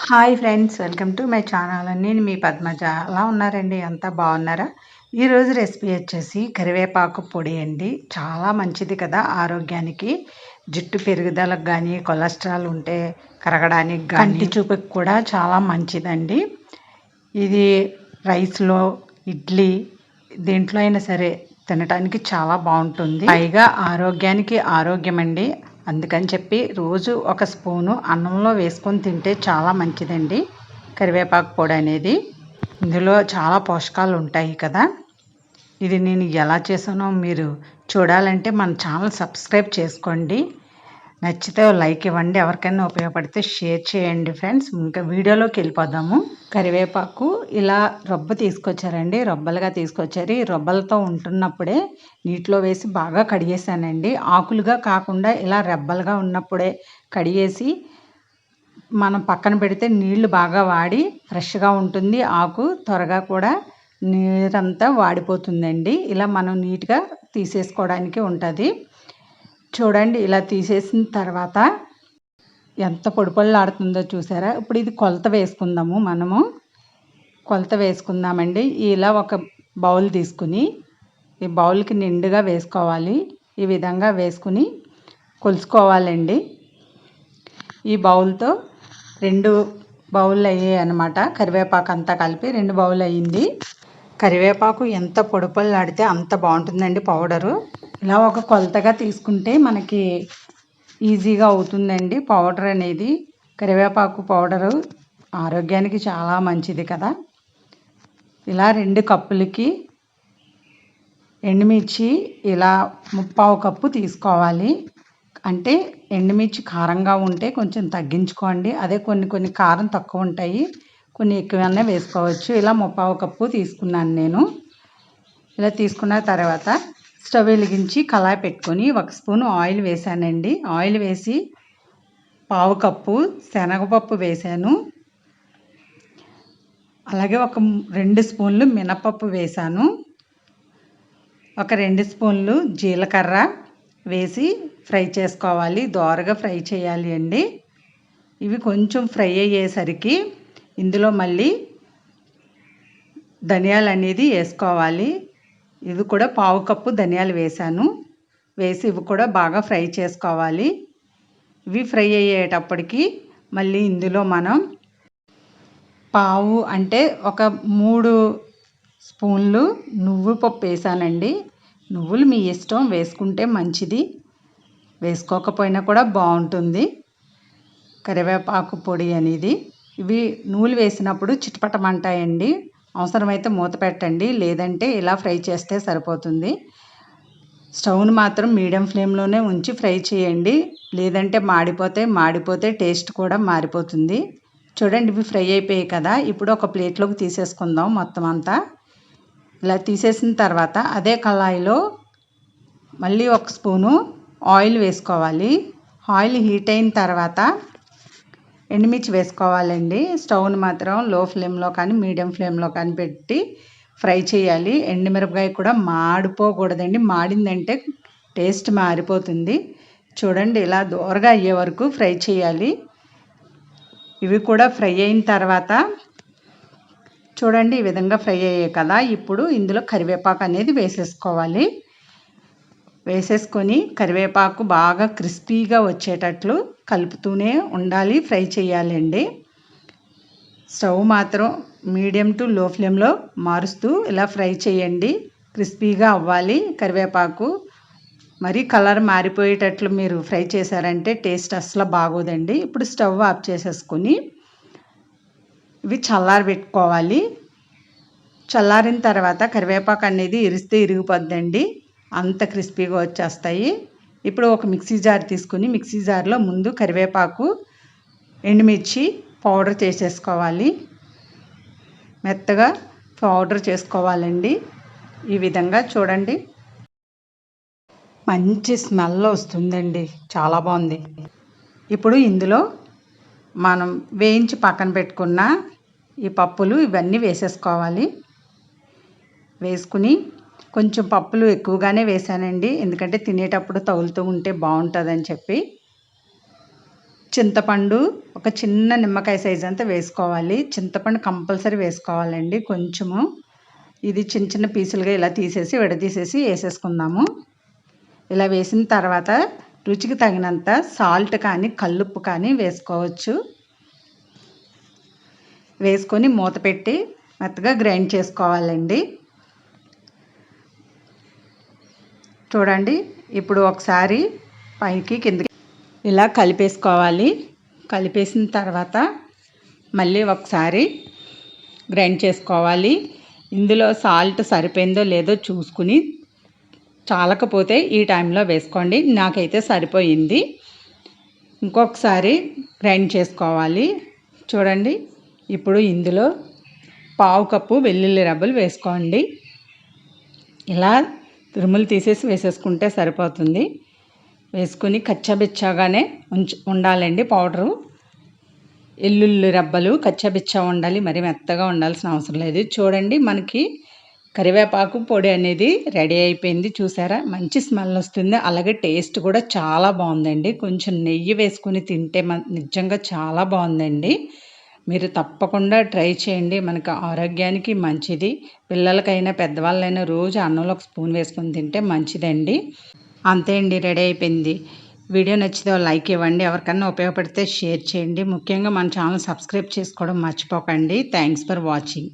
Hi friends, welcome to my channel. నేను మీ పద్మజ. ఎలా ఉన్నారండి? అంతా బాగున్నారా? ఈరోజు రెసిపీ వచ్చేసి కరివేపాకు పొడి అండి. చాలా మంచిది కదా ఆరోగ్యానికి. జుట్టు పెరుగుదలకు కానీ, కొలెస్ట్రాల్ ఉంటే కరగడానికి కానీ, కంటి చూపుకి కూడా చాలా మంచిదండి. ఇది రైస్లో, ఇడ్లీ దేంట్లో అయినా సరే తినడానికి చాలా బాగుంటుంది. పైగా ఆరోగ్యానికి ఆరోగ్యం అండి. అందుకని చెప్పి రోజు ఒక స్పూను అన్నంలో వేసుకొని తింటే చాలా మంచిదండి కరివేపాకు పొడి అనేది. ఇందులో చాలా పోషకాలు ఉంటాయి కదా. ఇది నేను ఎలా చేసానో మీరు చూడాలంటే మన ఛానల్ సబ్స్క్రైబ్ చేసుకోండి. నచ్చితే లైక్ ఇవ్వండి. ఎవరికైనా ఉపయోగపడితే షేర్ చేయండి ఫ్రెండ్స్. ఇంకా వీడియోలోకి వెళ్ళిపోదాము. కరివేపాకు ఇలా రొబ్బ తీసుకొచ్చారండి, రొబ్బలుగా తీసుకొచ్చారు. ఈ రొబ్బలతో ఉంటున్నప్పుడే నీటిలో వేసి బాగా కడిగేసానండి. ఆకులుగా కాకుండా ఇలా రెబ్బలుగా ఉన్నప్పుడే కడిగేసి మనం పక్కన పెడితే నీళ్లు బాగా వాడి ఫ్రెష్గా ఉంటుంది. ఆకు త్వరగా కూడా నీరంతా వాడిపోతుందండి. ఇలా మనం నీట్గా తీసేసుకోవడానికి ఉంటుంది. చూడండి, ఇలా తీసేసిన తర్వాత ఎంత పొడిపొడిలాడుతుందో చూసారా. ఇప్పుడు ఇది కొలత వేసుకుందాము. మనము కొలత వేసుకుందామండి. ఇలా ఒక బౌల్ తీసుకుని ఈ బౌల్కి నిండుగా వేసుకోవాలి. ఈ విధంగా వేసుకుని కొలుసుకోవాలండి. ఈ బౌల్తో 2 బౌళ్ళు అయ్యాయి అన్నమాట. కరివేపాకు అంతా కలిపి 2 బౌల్ అయ్యింది. కరివేపాకు ఎంత పొడిపొడిలాడితే అంత బాగుంటుందండి పౌడరు. ఇలా ఒక కొలతగా తీసుకుంటే మనకి ఈజీగా అవుతుందండి పౌడర్ అనేది. కరివేపాకు పౌడరు ఆరోగ్యానికి చాలా మంచిది కదా. ఇలా 2 కప్పులకి ఎండుమిర్చి ఇలా 3/4 కప్పు తీసుకోవాలి. అంటే ఎండుమిర్చి కారంగా ఉంటే కొంచెం తగ్గించుకోండి. అదే కొన్ని కారం తక్కువ ఉంటాయి, కొన్ని ఎక్కువనే వేసుకోవచ్చు. ఇలా 3/4 కప్పు తీసుకున్నాను నేను. ఇలా తీసుకున్న తర్వాత స్టవ్ వెలిగించి కళాయి పెట్టుకొని 1 స్పూన్ ఆయిల్ వేసానండి. ఆయిల్ వేసి 1/4 కప్పు శనగపప్పు వేసాను. అలాగే ఒక 2 స్పూన్లు మినపప్పు వేసాను. ఒక 2 స్పూన్లు జీలకర్ర వేసి ఫ్రై చేసుకోవాలి. దోరగా ఫ్రై చేయాలి అండి. ఇవి కొంచెం ఫ్రై అయ్యేసరికి ఇందులో మళ్ళీ ధనియాలు అనేది వేసుకోవాలి. ఇవి కూడా 1/4 కప్పు ధనియాలు వేసాను. వేసి ఇవి కూడా బాగా ఫ్రై చేసుకోవాలి. ఇవి ఫ్రై అయ్యేటప్పటికి మళ్ళీ ఇందులో మనం అంటే ఒక 3 స్పూన్లు నువ్వు పప్పు వేసానండి. నువ్వులు మీ ఇష్టం, వేసుకుంటే మంచిది, వేసుకోకపోయినా కూడా బాగుంటుంది కరివేపాకు పొడి అనేది. ఇవి నువ్వులు వేసినప్పుడు చిటపటమంటాయండి. అవసరమైతే మూత పెట్టండి, లేదంటే ఇలా ఫ్రై చేస్తే సరిపోతుంది. స్టవ్ను మాత్రం మీడియం ఫ్లేమ్లోనే ఉంచి ఫ్రై చేయండి, లేదంటే మాడిపోతే టేస్ట్ కూడా మారిపోతుంది. చూడండి, ఇవి ఫ్రై అయిపోయాయి కదా. ఇప్పుడు ఒక ప్లేట్లోకి తీసేసుకుందాం మొత్తం అంతా. ఇలా తీసేసిన తర్వాత అదే కళాయిలో మళ్ళీ 1 స్పూను ఆయిల్ వేసుకోవాలి. ఆయిల్ హీట్ అయిన తర్వాత ఎండుమిర్చి వేసుకోవాలండి. స్టవ్ని మాత్రం లో ఫ్లేమ్లో కానీ మీడియం ఫ్లేమ్లో కానీ పెట్టి ఫ్రై చేయాలి. ఎండుమిరపకాయ కూడా మాడిపోకూడదండి. మాడిందంటే టేస్ట్ మారిపోతుంది. చూడండి, ఇలా దోరగా అయ్యే వరకు ఫ్రై చేయాలి. ఇవి కూడా ఫ్రై అయిన తర్వాత చూడండి, ఈ విధంగా ఫ్రై అయ్యాయి కదా. ఇప్పుడు ఇందులో కరివేపాకు అనేది వేసేసుకోవాలి. వేసేసుకొని కరివేపాకు బాగా క్రిస్పీగా వచ్చేటట్లు కలుపుతూనే ఉండాలి, ఫ్రై చేయాలండి. స్టవ్ మాత్రం మీడియం టు లో ఫ్లేమ్లో మారుస్తూ ఇలా ఫ్రై చేయండి. క్రిస్పీగా అవ్వాలి కరివేపాకు. మరి కలర్ మారిపోయేటట్లు మీరు ఫ్రై చేశారంటే టేస్ట్ అస్సలు బాగోదండి. ఇప్పుడు స్టవ్ ఆఫ్ చేసేసుకొని ఇవి చల్లారబెట్టుకోవాలి. చల్లారిన తర్వాత కరివేపాకు అనేది ఇరిస్తే ఇరిగిపోద్దండి, అంత క్రిస్పీగా వచ్చేస్తాయి. ఇప్పుడు ఒక మిక్సీ జార్ తీసుకుని మిక్సీ జార్లో ముందు కరివేపాకు, ఎండుమిర్చి పౌడర్ చేసేసుకోవాలి. మెత్తగా పౌడర్ చేసుకోవాలండి. ఈ విధంగా చూడండి, మంచి స్మెల్ వస్తుందండి, చాలా బాగుంది. ఇప్పుడు ఇందులో మనం వేయించి పక్కన పెట్టుకున్న ఈ పప్పులు ఇవన్నీ వేసేసుకోవాలి. వేసుకుని కొంచెం పప్పులు ఎక్కువగానే వేసానండి, ఎందుకంటే తినేటప్పుడు తగులుతూ ఉంటే బాగుంటుందని చెప్పి. చింతపండు ఒక చిన్న నిమ్మకాయ సైజ్ అంతా వేసుకోవాలి. చింతపండు కంపల్సరీ వేసుకోవాలండి కొంచెము. ఇది చిన్న చిన్న పీసులుగా ఇలా తీసేసి విడదీసేసి వేసేసుకుందాము. ఇలా వేసిన తర్వాత రుచికి తగినంత సాల్ట్ కానీ కల్లుప్పు కానీ వేసుకోవచ్చు. వేసుకొని మూత పెట్టి మెత్తగా గ్రైండ్ చేసుకోవాలండి. చూడండి, ఇప్పుడు ఒకసారి పైకి కిందకి ఇలా కలిపేసుకోవాలి. కలిపేసిన తర్వాత మళ్ళీ ఒకసారి గ్రైండ్ చేసుకోవాలి. ఇందులో సాల్ట్ సరిపోయిందో లేదో చూసుకుని చాలకపోతే ఈ టైంలో వేసుకోండి. నాకైతే సరిపోయింది. ఇంకొకసారి గ్రైండ్ చేసుకోవాలి. చూడండి, ఇప్పుడు ఇందులో పావు కప్పు వెల్లుల్లి రబ్బలు వేసుకోండి. ఇలా తురుములు తీసేసి వేసేసుకుంటే సరిపోతుంది. వేసుకుని కచ్చాబిచ్చాగానే ఉండాలండి పౌడరు. వెల్లుల్లి రబ్బలు కచ్చాబిచ్చా ఉండాలి, మరి మెత్తగా ఉండాల్సిన అవసరం లేదు. చూడండి, మనకి కరివేపాకు పొడి అనేది రెడీ అయిపోయింది. చూసారా, మంచి స్మెల్ వస్తుంది. అలాగే టేస్ట్ కూడా చాలా బాగుందండి. కొంచెం నెయ్యి వేసుకుని తింటే నిజంగా చాలా బాగుందండి. మీరు తప్పకుండా ట్రై చేయండి. మనకు ఆరోగ్యానికి మంచిది. పిల్లలకైనా పెద్దవాళ్ళైనా రోజు అన్నంలో ఒక స్పూన్ వేసుకొని తింటే మంచిదండి. అంతే అండి, రెడీ అయిపోయింది. వీడియో నచ్చితే లైక్ ఇవ్వండి. ఎవరికన్నా ఉపయోగపడితే షేర్ చేయండి. ముఖ్యంగా మన ఛానల్ సబ్స్క్రైబ్ చేసుకోవడం మర్చిపోకండి. Thanks for watching.